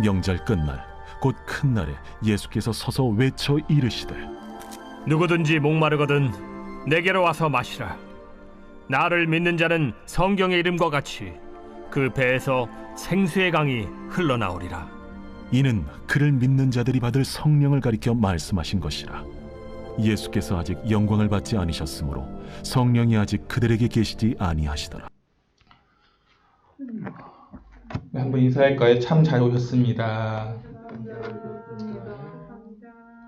명절 끝날 곧 큰 날에 예수께서 서서 외쳐 이르시되 누구든지 목마르거든 내게로 와서 마시라. 나를 믿는 자는 성경의 이름과 같이 그 배에서 생수의 강이 흘러나오리라. 이는 그를 믿는 자들이 받을 성령을 가리켜 말씀하신 것이라. 예수께서 아직 영광을 받지 않으셨으므로 성령이 아직 그들에게 계시지 아니하시더라. 네, 한번 인사할까요? 참 잘 오셨습니다.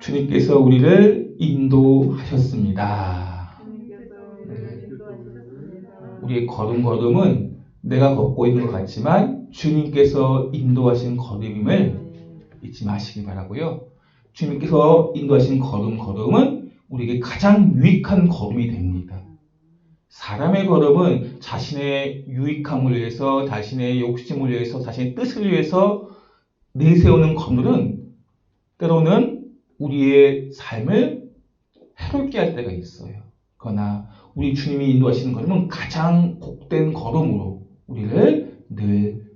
주님께서 우리를 인도하셨습니다. 우리의 걸음걸음은 내가 걷고 있는 것 같지만 주님께서 인도하신 걸음임을 잊지 마시기 바라고요. 주님께서 인도하신 걸음은 우리에게 가장 유익한 걸음이 됩니다. 사람의 걸음은 자신의 유익함을 위해서, 자신의 욕심을 위해서, 자신의 뜻을 위해서 내세우는 걸음들은 때로는 우리의 삶을 해롭게 할 때가 있어요. 그러나 우리 주님이 인도하시는 걸음은 가장 복된 걸음으로 우리를 늘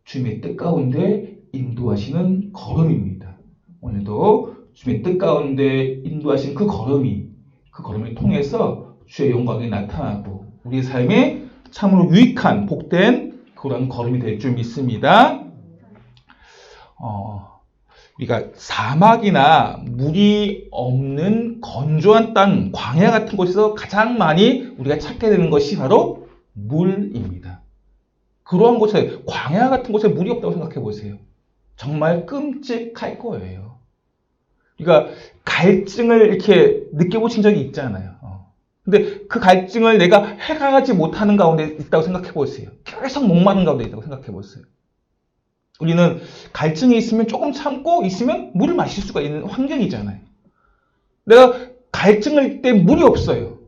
주님의 뜻 가운데 인도하시는 걸음입니다. 오늘도 주님의 뜻 가운데 인도하신 그 걸음을 통해서 주의 영광이 나타나고 우리의 삶에 참으로 유익한 복된 그런 걸음이 될 줄 믿습니다. 우리가 사막이나 물이 없는 건조한 땅, 광야 같은 곳에서 가장 많이 우리가 찾게 되는 것이 바로 물입니다. 그러한 곳에, 광야 같은 곳에 물이 없다고 생각해 보세요. 정말 끔찍할 거예요. 우리가 갈증을 이렇게 느껴보신 적이 있잖아요. 근데 그 갈증을 내가 해가지 못하는 가운데 있다고 생각해 보세요. 계속 목마른 가운데 있다고 생각해 보세요. 우리는 갈증이 있으면 조금 참고 있으면 물을 마실 수가 있는 환경이잖아요. 내가 갈증을 때 물이 없어요.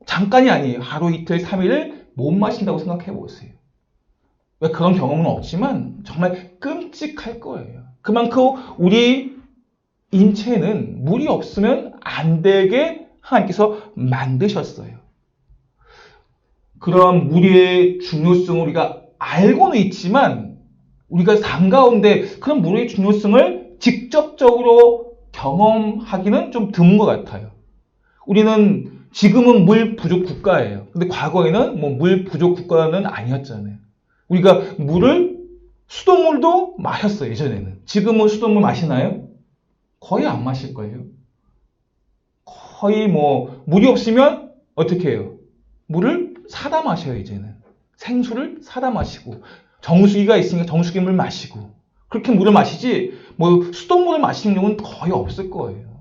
잠깐이 아니에요. 하루, 이틀, 3일을 못 마신다고 생각해 보세요. 왜 그런 경험은 없지만 정말 끔찍할 거예요. 그만큼 우리 인체는 물이 없으면 안 되게 하나님께서 만드셨어요. 그런 물의 중요성을 우리가 알고는 있지만 우리가 삶 가운데 그런 물의 중요성을 직접적으로 경험하기는 좀 드문 것 같아요. 우리는 지금은 물 부족 국가예요. 근데 과거에는 물 부족 국가는 아니었잖아요. 우리가 수돗물도 마셨어요, 예전에는. 지금은 수돗물 마시나요? 거의 안 마실걸요. 거의 물이 없으면 어떻게 해요? 물을 사다 마셔요, 이제는. 생수를 사다 마시고, 정수기가 있으니까 정수기 물 마시고, 그렇게 물을 마시지, 수돗물을 마시는 경우는 거의 없을 거예요.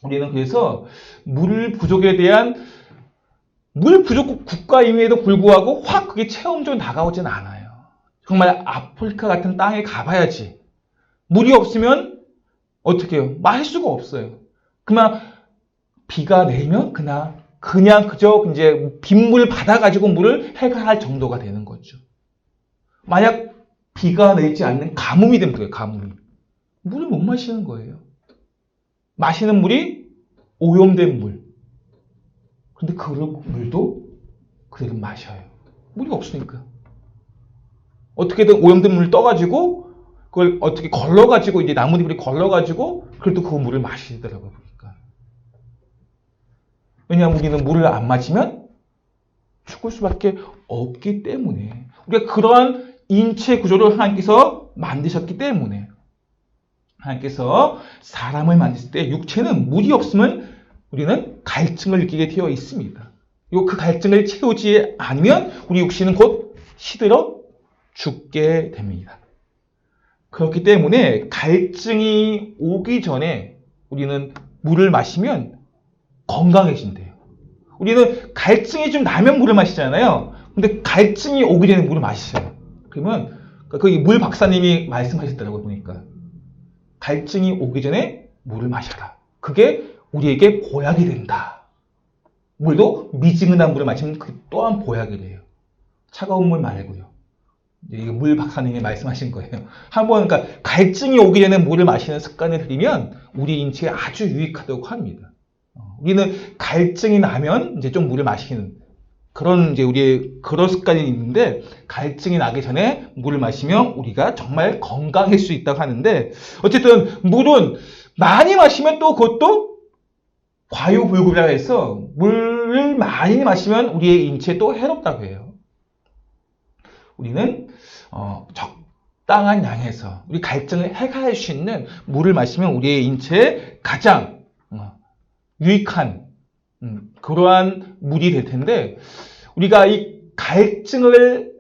우리는 그래서 물 부족에 대한 물 부족 국가임에도 불구하고 확 그게 체험적으로 다가오진 않아요. 정말 아프리카 같은 땅에 가봐야지. 물이 없으면 어떻게 해요? 마실 수가 없어요. 그만 비가 내리면 그냥 그저 이제 빗물 받아가지고 물을 해결할 정도가 되는 거죠. 만약 비가 내리지 않는 가뭄이 되면 그래요, 가뭄이. 물을 못 마시는 거예요. 마시는 물이 오염된 물. 근데 그 물도 그대로 마셔요. 물이 없으니까. 어떻게든 오염된 물을 떠가지고, 그걸 어떻게 걸러가지고, 이제 나뭇잎을 걸러가지고, 그래도 그 물을 마시더라고요, 보니까. 왜냐하면 우리는 물을 안 마시면 죽을 수밖에 없기 때문에. 우리가 그러한 인체 구조를 하나님께서 만드셨기 때문에. 하나님께서 사람을 만드실 때 육체는 물이 없으면 우리는 갈증을 느끼게 되어 있습니다. 그리고 그 갈증을 채우지 않으면 우리 육신은 곧 시들어 죽게 됩니다. 그렇기 때문에 갈증이 오기 전에 우리는 물을 마시면 건강해진대요. 우리는 갈증이 좀 나면 물을 마시잖아요. 근데 갈증이 오기 전에 물을 마시셔요. 그러면 거기 물 박사님이 말씀하셨더라고요, 보니까. 갈증이 오기 전에 물을 마셔라. 그게 우리에게 보약이 된다. 물도 미지근한 물을 마시면 그 또한 보약이 돼요. 차가운 물 말고요. 이게 물 박사님이 말씀하신 거예요. 그러니까 갈증이 오기 전에 물을 마시는 습관을 들이면 우리 인체에 아주 유익하다고 합니다. 우리는 갈증이 나면 이제 좀 물을 마시는 그런 이제 우리의 그런 습관이 있는데, 갈증이 나기 전에 물을 마시면 우리가 정말 건강할 수 있다고 하는데, 어쨌든 물은 많이 마시면 또 그것도 과유불급이라고 해서 물을 많이 마시면 우리의 인체에 또 해롭다고 해요. 우리는 적당한 양에서 우리 갈증을 해결할 수 있는 물을 마시면 우리의 인체에 가장 유익한 그러한 물이 될 텐데, 우리가 이 갈증을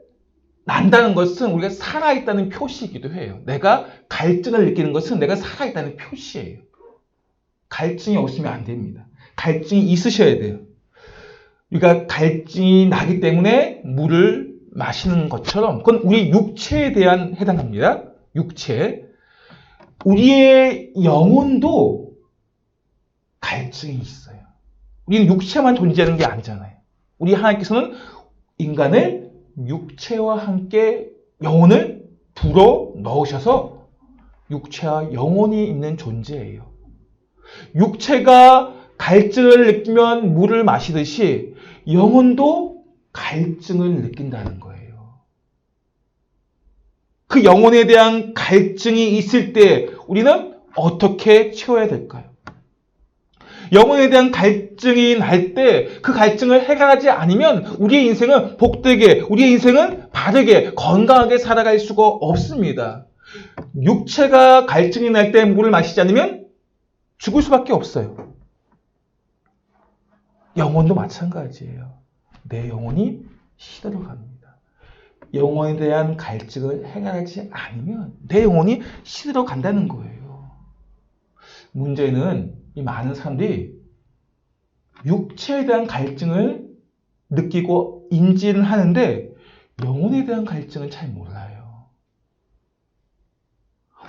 난다는 것은 우리가 살아있다는 표시이기도 해요. 내가 갈증을 느끼는 것은 내가 살아있다는 표시예요. 갈증이 없으면 안 됩니다. 갈증이 있으셔야 돼요. 우리가 갈증이 나기 때문에 물을 마시는 것처럼, 그건 우리 육체에 대한 해당합니다. 육체. 우리의 영혼도 갈증이 있어요. 우리는 육체만 존재하는 게 아니잖아요. 우리 하나님께서는 인간을 육체와 함께 영혼을 불어 넣으셔서 육체와 영혼이 있는 존재예요. 육체가 갈증을 느끼면 물을 마시듯이 영혼도 갈증을 느낀다는 거예요. 그 영혼에 대한 갈증이 있을 때 우리는 어떻게 채워야 될까요? 영혼에 대한 갈증이 날 때 그 갈증을 해결하지 않으면 우리의 인생은 복되게, 우리의 인생은 바르게, 건강하게 살아갈 수가 없습니다. 육체가 갈증이 날 때 물을 마시지 않으면 죽을 수밖에 없어요. 영혼도 마찬가지예요. 내 영혼이 시들어 갑니다. 영혼에 대한 갈증을 해결하지 않으면 내 영혼이 시들어 간다는 거예요. 문제는 이 많은 사람들이 육체에 대한 갈증을 느끼고 인지는 하는데 영혼에 대한 갈증은 잘 몰라요.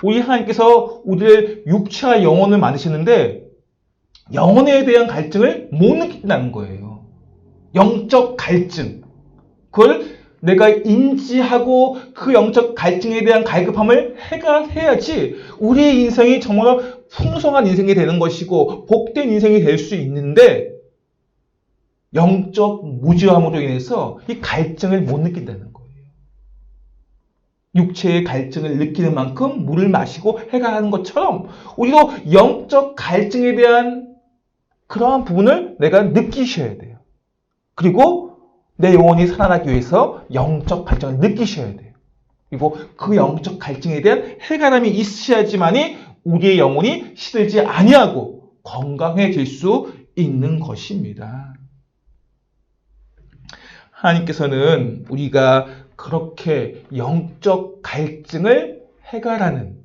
우리 하나님께서 우리를 육체와 영혼을 만드시는데 영혼에 대한 갈증을 못 느낀다는 거예요. 영적 갈증. 그걸 내가 인지하고 그 영적 갈증에 대한 갈급함을 해결해야지 우리의 인생이 정말 풍성한 인생이 되는 것이고 복된 인생이 될 수 있는데, 영적 무지함으로 인해서 이 갈증을 못 느낀다는 거예요. 육체의 갈증을 느끼는 만큼 물을 마시고 해결하는 것처럼 우리도 영적 갈증에 대한 그러한 부분을 내가 느끼셔야 돼요. 그리고 내 영혼이 살아나기 위해서 영적 갈증을 느끼셔야 돼요. 그리고 그 영적 갈증에 대한 해결함이 있으셔야지만이 우리의 영혼이 시들지 아니하고 건강해질 수 있는 것입니다. 하나님께서는 우리가 그렇게 영적 갈증을 해결하는,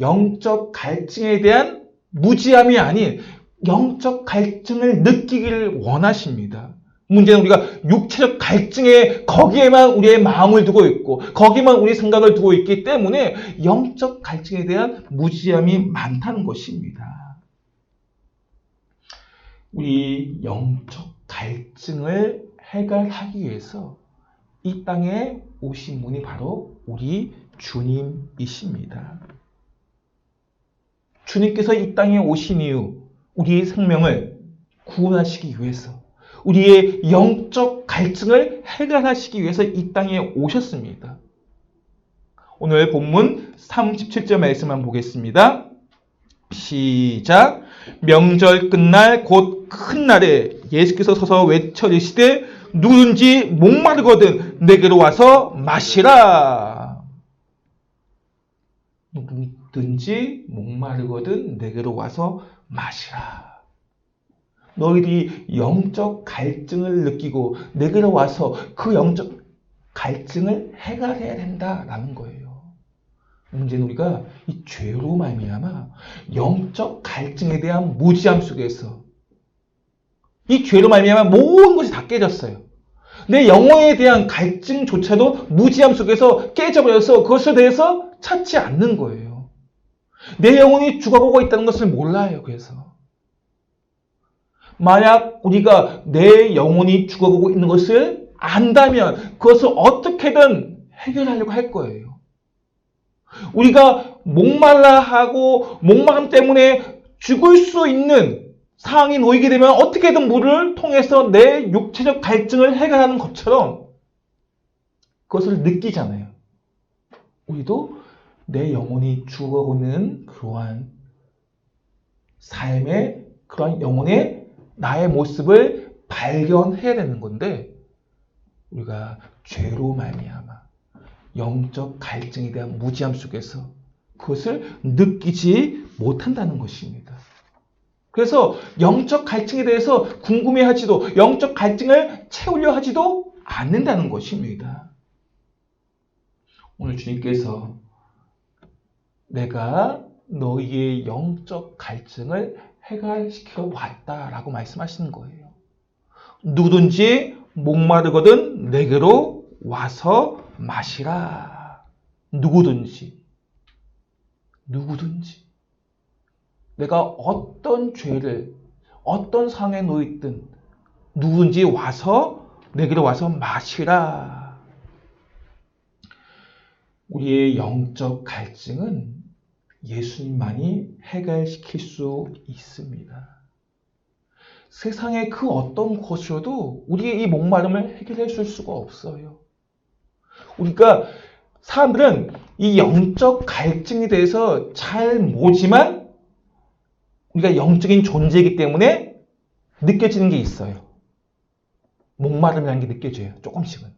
영적 갈증에 대한 무지함이 아닌 영적 갈증을 느끼기를 원하십니다. 문제는 우리가 육체적 갈증에 거기에만 우리의 마음을 두고 있고 거기만 우리 생각을 두고 있기 때문에 영적 갈증에 대한 무지함이 많다는 것입니다. 우리 영적 갈증을 해결하기 위해서 이 땅에 오신 분이 바로 우리 주님이십니다. 주님께서 이 땅에 오신 이유, 우리의 생명을 구원하시기 위해서, 우리의 영적 갈증을 해결하시기 위해서 이 땅에 오셨습니다. 오늘 본문 37절 말씀만 보겠습니다. 시작. 명절 끝날 곧 큰 날에 예수께서 서서 외쳐주시되 누구든지 목마르거든 내게로 와서 마시라. 누구든지 목마르거든 내게로 와서 마시라. 너희들이 영적 갈증을 느끼고 내게로 와서 그 영적 갈증을 해결해야 된다라는 거예요. 문제는 우리가 이 죄로 말미암아 영적 갈증에 대한 무지함 속에서, 이 죄로 말미암아 모든 것이 다 깨졌어요. 내 영혼에 대한 갈증조차도 무지함 속에서 깨져버려서 그것에 대해서 찾지 않는 거예요. 내 영혼이 죽어가고 있다는 것을 몰라요. 그래서 만약 우리가 내 영혼이 죽어가고 있는 것을 안다면 그것을 어떻게든 해결하려고 할 거예요. 우리가 목말라 하고 목마름 때문에 죽을 수 있는 상황이 놓이게 되면 어떻게든 물을 통해서 내 육체적 갈증을 해결하는 것처럼 그것을 느끼잖아요. 우리도 내 영혼이 죽어가고 있는 그러한 삶의 그러한 영혼의 나의 모습을 발견해야 되는 건데 우리가 죄로 말미암아 영적 갈증에 대한 무지함 속에서 그것을 느끼지 못한다는 것입니다. 그래서 영적 갈증에 대해서 궁금해하지도 영적 갈증을 채우려 하지도 않는다는 것입니다. 오늘 주님께서 내가 너희의 영적 갈증을 해결시키러 왔다라고 말씀하시는 거예요. 누구든지 목마르거든 내게로 와서 마시라. 누구든지 내가 어떤 죄를 어떤 상황에 놓여있든 누구든지 와서 내게로 와서 마시라. 우리의 영적 갈증은 예수님만이 해결시킬 수 있습니다. 세상의 그 어떤 것으로도 우리의 이 목마름을 해결해 줄 수가 없어요. 우리가 사람들은 이 영적 갈증에 대해서 잘 모지만 우리가 영적인 존재이기 때문에 느껴지는 게 있어요. 목마름이라는 게 느껴져요. 조금씩은.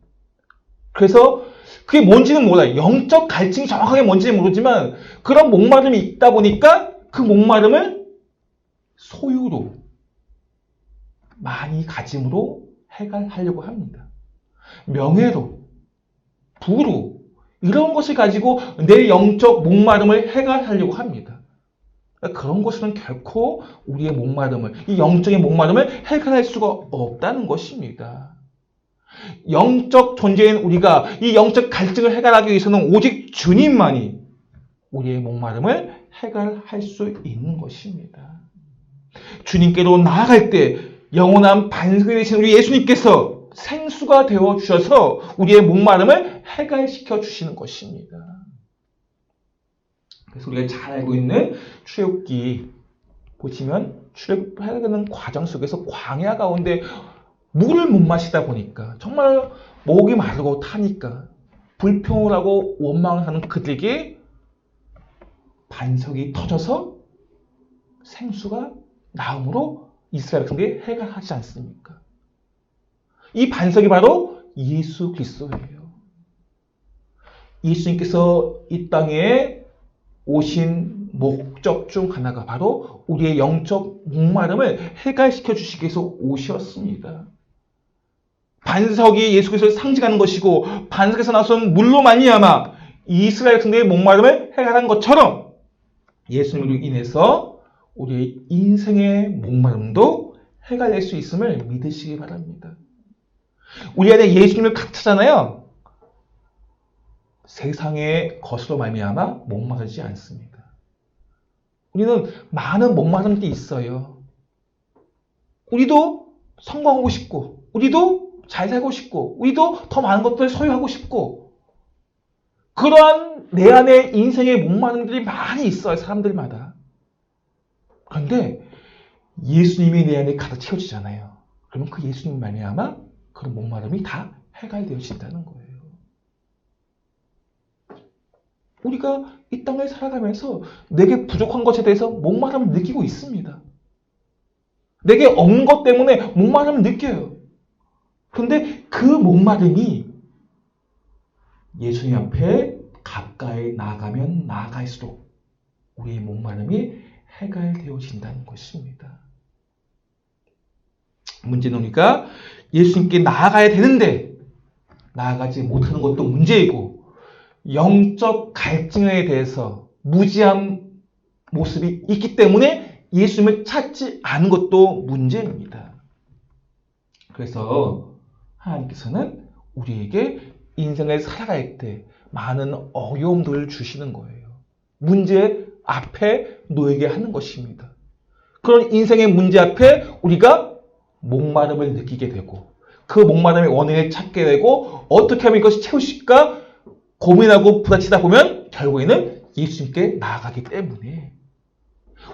그래서 그게 뭔지는 몰라요. 영적 갈증이 정확하게 뭔지는 모르지만 그런 목마름이 있다 보니까 그 목마름을 소유로 많이 가짐으로 해결하려고 합니다. 명예로, 부로 이런 것을 가지고 내 영적 목마름을 해결하려고 합니다. 그런 것은 결코 우리의 목마름을, 이 영적인 목마름을 해결할 수가 없다는 것입니다. 영적 존재인 우리가 이 영적 갈증을 해결하기 위해서는 오직 주님만이 우리의 목마름을 해결할 수 있는 것입니다. 주님께로 나아갈 때 영원한 반석이 되신 우리 예수님께서 생수가 되어 주셔서 우리의 목마름을 해결시켜 주시는 것입니다. 그래서 우리가 잘 알고 있는 출애굽기 보시면 출애굽하는 과정 속에서 광야 가운데 물을 못 마시다 보니까 정말 목이 마르고 타니까 불평을 하고 원망을 하는 그들에게 반석이 터져서 생수가 나음으로 이스라엘 백성들이 해결하지 않습니까? 이 반석이 바로 예수 그리스도예요. 예수님께서 이 땅에 오신 목적 중 하나가 바로 우리의 영적 목마름을 해결시켜 주시기 위해서 오셨습니다. 반석이 예수 그리스도를 상징하는 것이고 반석에서 나선 물로 말미암아 이스라엘 백성들의 목마름을 해결한 것처럼 예수님으로 인해서 우리의 인생의 목마름도 해결될 수 있음을 믿으시기 바랍니다. 우리 안에 예수님을 갖추잖아요. 세상의 것으로 말미암아 목마르지 않습니다. 우리는 많은 목마름들이 있어요. 우리도 성공하고 싶고, 우리도 잘 살고 싶고, 우리도 더 많은 것들을 소유하고 싶고, 그러한 내 안에 인생의 목마름들이 많이 있어요, 사람들마다. 그런데 예수님이 내 안에 가득 채워지잖아요. 그러면 그 예수님 말미암아 그런 목마름이 다 해결되어진다는 거예요. 우리가 이 땅을 살아가면서 내게 부족한 것에 대해서 목마름을 느끼고 있습니다. 내게 없는 것 때문에 목마름을 느껴요. 그런데 그 목마름이 예수님 앞에 가까이 나아가면 나아갈수록 우리의 목마름이 해결되어진다는 것입니다. 문제는 우리가 예수님께 나아가야 되는데 나아가지 못하는 것도 문제이고 영적 갈증에 대해서 무지한 모습이 있기 때문에 예수님을 찾지 않은 것도 문제입니다. 그래서 하나님께서는 우리에게 인생을 살아갈 때 많은 어려움들을 주시는 거예요. 문제 앞에 놓이게 하는 것입니다. 그런 인생의 문제 앞에 우리가 목마름을 느끼게 되고 그 목마름의 원인을 찾게 되고 어떻게 하면 이것을 채우실까 고민하고 부딪히다 보면 결국에는 예수님께 나아가기 때문에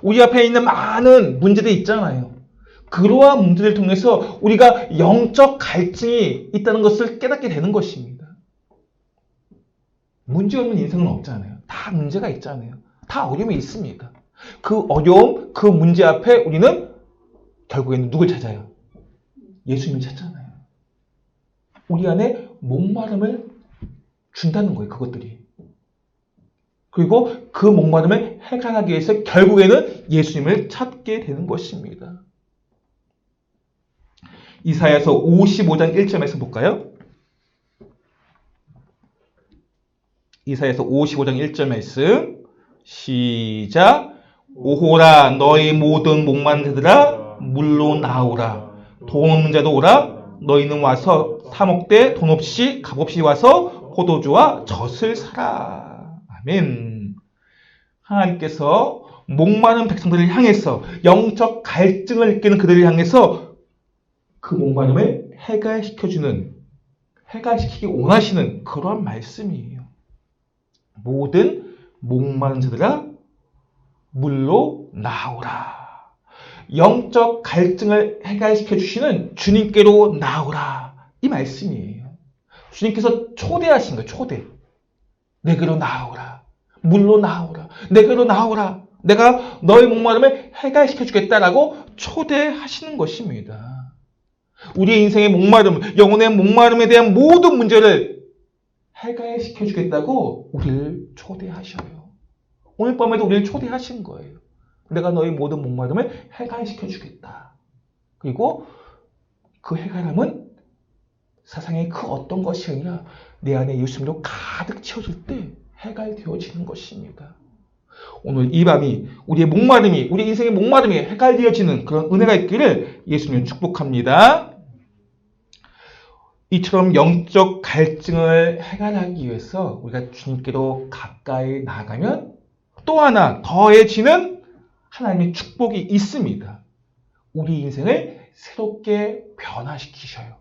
우리 앞에 있는 많은 문제들이 있잖아요. 그러한 문제를 통해서 우리가 영적 갈증이 있다는 것을 깨닫게 되는 것입니다. 문제 없는 인생은 없잖아요. 다 문제가 있잖아요. 다 어려움이 있습니다. 그 어려움, 그 문제 앞에 우리는 결국에는 누굴 찾아요? 예수님을 찾잖아요. 우리 안에 목마름을 준다는 거예요, 그것들이. 그리고 그 목마름을 해결하기 위해서 결국에는 예수님을 찾게 되는 것입니다. 이사야서 55장 1절 말씀 볼까요? 이사야서 55장 1절 말씀 시작. 오호라 너희 모든 목마른 자들아 물로 나오라. 돈 없는 자도 오라. 너희는 와서 사 먹되 돈 없이 값 없이 와서 포도주와 젖을 사라. 아멘. 하나님께서 목마른 백성들을 향해서 영적 갈증을 느끼는 그들을 향해서 그 목마름을 해결시키기 원하시는 그런 말씀이에요. 모든 목마른 자들아 물로 나오라. 영적 갈증을 해결시켜 주시는 주님께로 나오라. 이 말씀이에요. 주님께서 초대하신 거예요. 초대. 내게로 나오라. 물로 나오라. 내게로 나오라. 내가 너의 목마름을 해결시켜 주겠다라고 초대하시는 것입니다. 우리의 인생의 목마름, 영혼의 목마름에 대한 모든 문제를 해결시켜 주겠다고 우리를 초대하셔요. 오늘 밤에도 우리를 초대하신 거예요. 내가 너의 모든 목마름을 해결시켜 주겠다. 그리고 그 해결함은 세상의 그 어떤 것이 아니라 내 안에 예수님으로 가득 채워질 때 해결되어지는 것입니다. 오늘 이 밤이 우리의 목마름이, 우리 인생의 목마름이 해결되어지는 그런 은혜가 있기를 예수님을 축복합니다. 이처럼 영적 갈증을 해결하기 위해서 우리가 주님께로 가까이 나아가면 또 하나 더해지는 하나님의 축복이 있습니다. 우리 인생을 새롭게 변화시키셔요.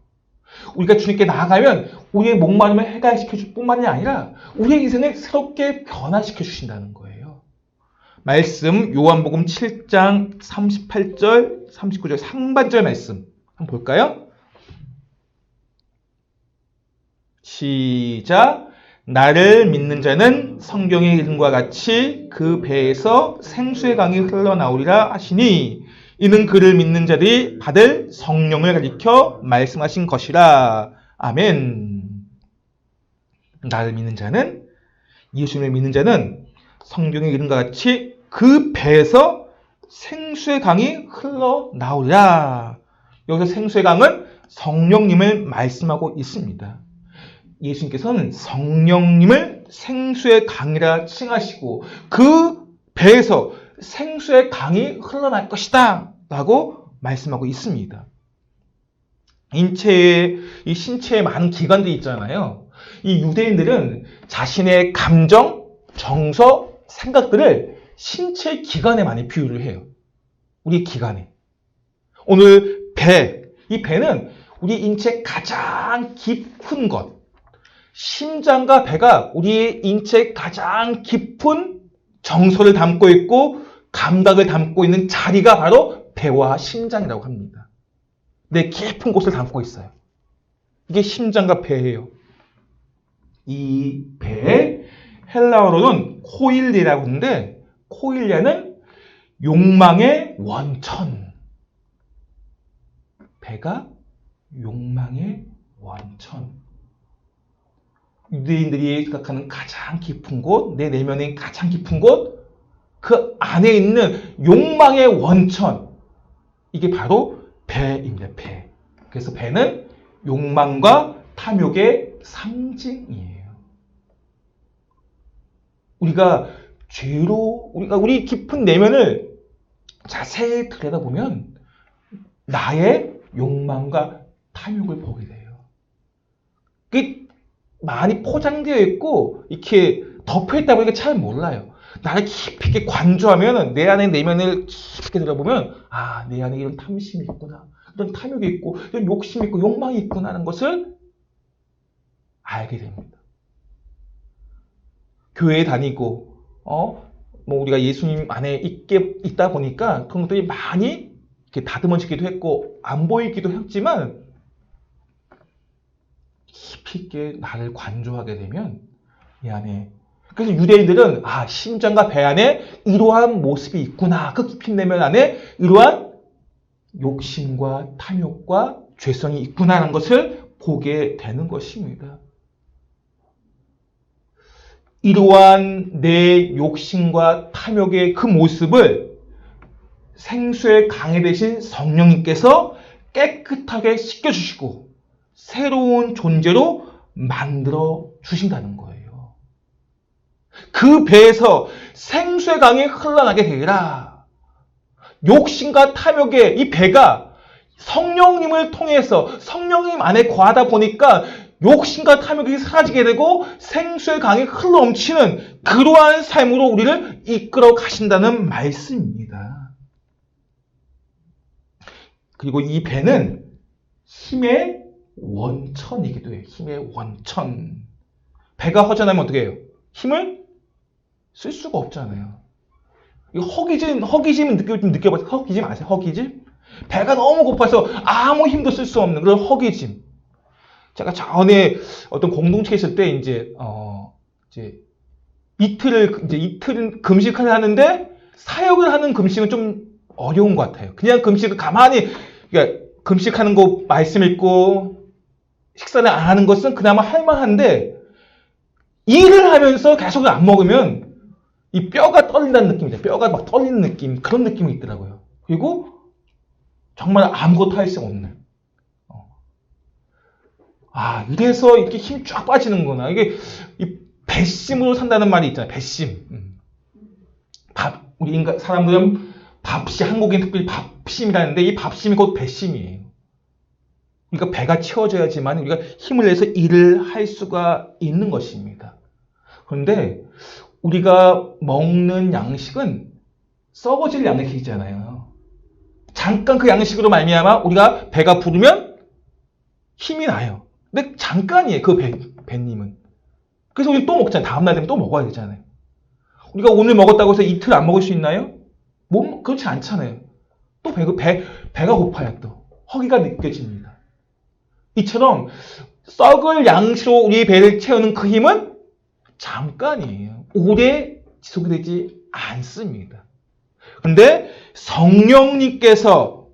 우리가 주님께 나아가면 우리의 목마름을 해결시켜 줄 뿐만이 아니라 우리의 인생을 새롭게 변화시켜 주신다는 거예요. 말씀 요한복음 7장 38절, 39절 상반절 말씀 한번 볼까요? 시작. 나를 믿는 자는 성경의 이름과 같이 그 배에서 생수의 강이 흘러나오리라 하시니 이는 그를 믿는 자들이 받을 성령을 가리켜 말씀하신 것이라. 아멘. 나를 믿는 자는, 예수님을 믿는 자는 성경의 이름과 같이 그 배에서 생수의 강이 흘러나오리라. 여기서 생수의 강은 성령님을 말씀하고 있습니다. 예수님께서는 성령님을 생수의 강이라 칭하시고 그 배에서 생수의 강이 흘러날 것이다 라고 말씀하고 있습니다. 이 신체에 많은 기관들이 있잖아요. 이 유대인들은 자신의 감정, 정서, 생각들을 신체 기관에 많이 비유를 해요. 우리 기관에. 오늘 이 배는 우리 인체 가장 깊은 것, 심장과 배가 우리의 인체의 가장 깊은 정서를 담고 있고 감각을 담고 있는 자리가 바로 배와 심장이라고 합니다. 내 깊은 곳을 담고 있어요. 이게 심장과 배예요. 이 배, 헬라어로는 코일리라고 하는데 코일리아는 욕망의 원천. 배가 욕망의 원천. 유대인들이 생각하는 가장 깊은 곳, 내 내면의 가장 깊은 곳, 그 안에 있는 욕망의 원천. 이게 바로 배입니다. 배. 그래서 배는 욕망과 탐욕의 상징이에요. 우리가 우리 깊은 내면을 자세히 들여다보면 나의 욕망과 탐욕을 보게 돼요. 그게 많이 포장되어 있고 이렇게 덮여있다 보니까 잘 몰라요. 나를 깊이 있게 관조하면 내 안의 내면을 깊게 들어보면 내 안에 이런 탐심이 있구나. 이런 탐욕이 있고 이런 욕심이 있고 욕망이 있구나 하는 것을 알게 됩니다. 교회에 다니고 우리가 예수님 안에 있다 보니까 그런 것들이 많이 이렇게 다듬어지기도 했고 안 보이기도 했지만 깊이 있게 나를 관조하게 되면 이 안에, 그래서 유대인들은 심장과 배 안에 이러한 모습이 있구나. 그 깊은 내면 안에 이러한 욕심과 탐욕과 죄성이 있구나라는 것을 보게 되는 것입니다. 이러한 내 욕심과 탐욕의 그 모습을 생수의 강이 되신 성령님께서 깨끗하게 씻겨주시고 새로운 존재로 만들어 주신다는 거예요. 그 배에서 생수의 강이 흘러나게 되리라. 욕심과 탐욕의 이 배가 성령님을 통해서 성령님 안에 거하다 보니까 욕심과 탐욕이 사라지게 되고 생수의 강이 흘러넘치는 그러한 삶으로 우리를 이끌어 가신다는 말씀입니다. 그리고 이 배는 힘의 원천이기도 해요. 힘의 원천. 배가 허전하면 어떻게 해요? 힘을 쓸 수가 없잖아요. 이 허기짐 느껴봤어요? 허기짐 아세요? 허기짐? 배가 너무 고파서 아무 힘도 쓸 수 없는 그런 허기짐. 제가 전에 어떤 공동체에 있을 때 이제 이틀 금식을 하는데 사역을 하는 금식은 좀 어려운 것 같아요. 그냥 금식을 가만히, 그러니까 금식하는 거 말씀 읽고 식사를 안 하는 것은 그나마 할만한데 일을 하면서 계속 안 먹으면 이 뼈가 떨린다는 느낌이죠. 뼈가 막 떨리는 느낌, 그런 느낌이 있더라고요. 그리고 정말 아무것도 할 수 없는. 이래서 이렇게 힘 쫙 빠지는구나. 이게 이 배심으로 산다는 말이 있잖아요. 배심. 우리 인간 사람들은 밥심, 한국인 특별히 밥심이라는데 이 밥심이 곧 배심이에요. 그러니까 배가 채워져야지만 우리가 힘을 내서 일을 할 수가 있는 것입니다. 그런데 우리가 먹는 양식은 썩어질 양식이잖아요. 잠깐 그 양식으로 말미암아 우리가 배가 부르면 힘이 나요. 근데 잠깐이에요. 그 배님은. 그래서 우리 또 먹잖아요. 다음날 되면 또 먹어야 되잖아요. 우리가 오늘 먹었다고 해서 이틀 안 먹을 수 있나요? 그렇지 않잖아요. 또 배가 고파요. 또 허기가 느껴집니다. 이처럼 썩을 양식으로 우리 배를 채우는 그 힘은 잠깐이에요. 오래 지속이 되지 않습니다. 그런데 성령님께서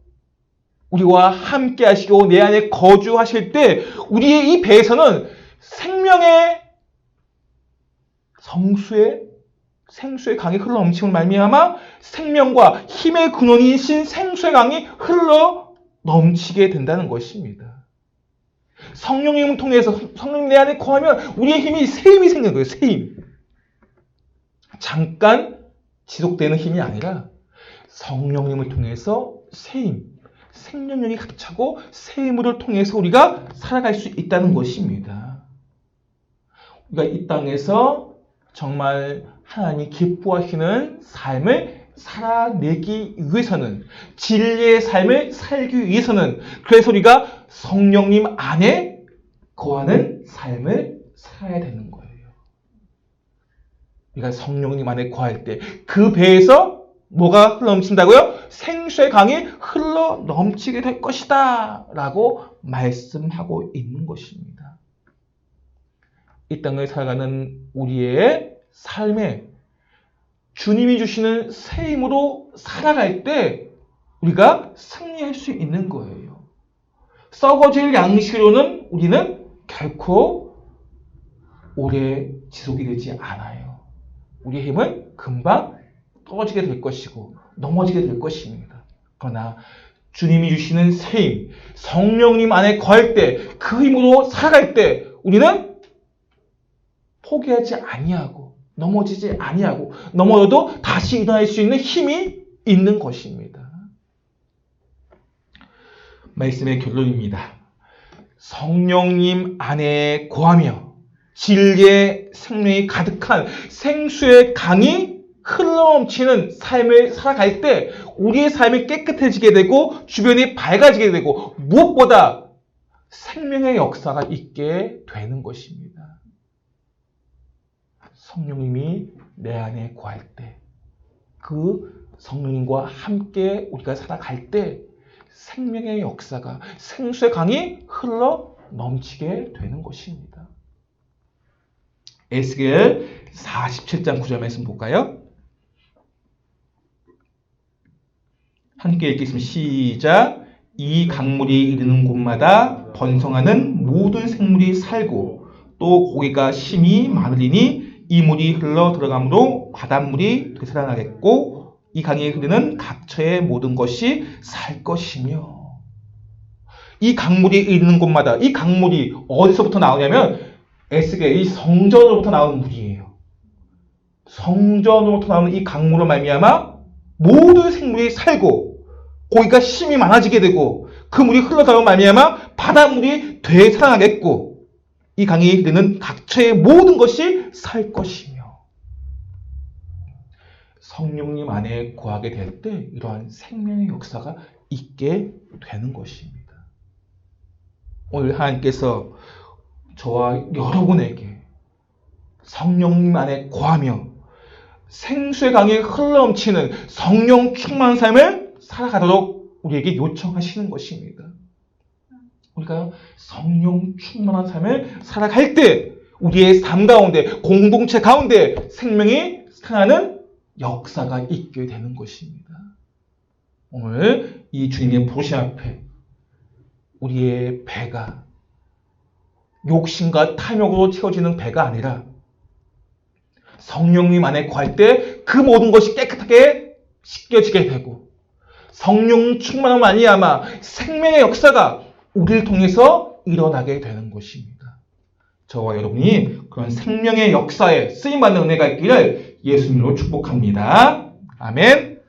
우리와 함께 하시고 내 안에 거주하실 때 우리의 이 배에서는 생명의 생수의 강이 흘러 넘침을 말미암아 생명과 힘의 근원이신 생수의 강이 흘러 넘치게 된다는 것입니다. 성령님을 통해서 성령님 내 안에 거하면 우리의 힘이 새 힘이 생기는 거예요. 새 힘. 잠깐 지속되는 힘이 아니라 성령님을 통해서 새 힘, 생명력이 가득 차고 새 힘을 통해서 우리가 살아갈 수 있다는 것입니다. 우리가 이 땅에서 정말 하나님이 기뻐하시는 삶을 살아내기 위해서는, 진리의 삶을 살기 위해서는, 그래서 우리가 성령님 안에 거하는 삶을 살아야 되는 거예요. 우리가 성령님 안에 거할 때 그 배에서 뭐가 흘러 넘친다고요? 생수의 강이 흘러 넘치게 될 것이다 라고 말씀하고 있는 것입니다. 이 땅을 살아가는 우리의 삶에 주님이 주시는 새 힘으로 살아갈 때 우리가 승리할 수 있는 거예요. 썩어질 양식으로는 우리는 결코 오래 지속이 되지 않아요. 우리의 힘은 금방 떨어지게 될 것이고 넘어지게 될 것입니다. 그러나 주님이 주시는 새 힘, 성령님 안에 거할 때, 그 힘으로 살아갈 때 우리는 포기하지 아니하고 넘어지지 아니하고 넘어져도 다시 일어날 수 있는 힘이 있는 것입니다. 말씀의 결론입니다. 성령님 안에 거하며 진리의 생명이 가득한 생수의 강이 흘러넘치는 삶을 살아갈 때 우리의 삶이 깨끗해지게 되고 주변이 밝아지게 되고 무엇보다 생명의 역사가 있게 되는 것입니다. 성령님이 내 안에 거할 때 그 성령님과 함께 우리가 살아갈 때 생명의 역사가, 생수의 강이 흘러 넘치게 되는 것입니다. 에스겔 47장 9절 말씀 볼까요? 함께 읽겠습니다. 시작. 이 강물이 이르는 곳마다 번성하는 모든 생물이 살고 또 고기가 심히 많으리니 이 물이 흘러 들어가므로 바닷물이 되살아나겠고 이 강에 흐르는 각처의 모든 것이 살 것이며. 이 강물이 이르는 곳마다, 이 강물이 어디서부터 나오냐면 에스겔 이 성전으로부터 나오는 물이에요. 성전으로부터 나오는 이 강물로 말미암아 모든 생물이 살고 고기가 심히 많아지게 되고 그 물이 흘러나오는 말미암아 바닷물이 되살아나겠고 이 강에 흐르는 각처의 모든 것이 살 것이며. 성령님 안에 거하게 될 때 이러한 생명의 역사가 있게 되는 것입니다. 오늘 하나님께서 저와 여러분에게 성령님 안에 거하며 생수의 강이 흘러넘치는 성령 충만한 삶을 살아가도록 우리에게 요청하시는 것입니다. 우리가 성령 충만한 삶을 살아갈 때 우리의 삶 가운데, 공동체 가운데 생명이 살아나는 역사가 있게 되는 것입니다. 오늘 이 주님의 부르심 앞에 우리의 배가 욕심과 탐욕으로 채워지는 배가 아니라 성령님 안에 거할 때 그 모든 것이 깨끗하게 씻겨지게 되고 성령 충만함 아니야마 생명의 역사가 우리를 통해서 일어나게 되는 것입니다. 저와 여러분이 그런 생명의 역사에 쓰임받는 은혜가 있기를 예수님으로 축복합니다. 아멘.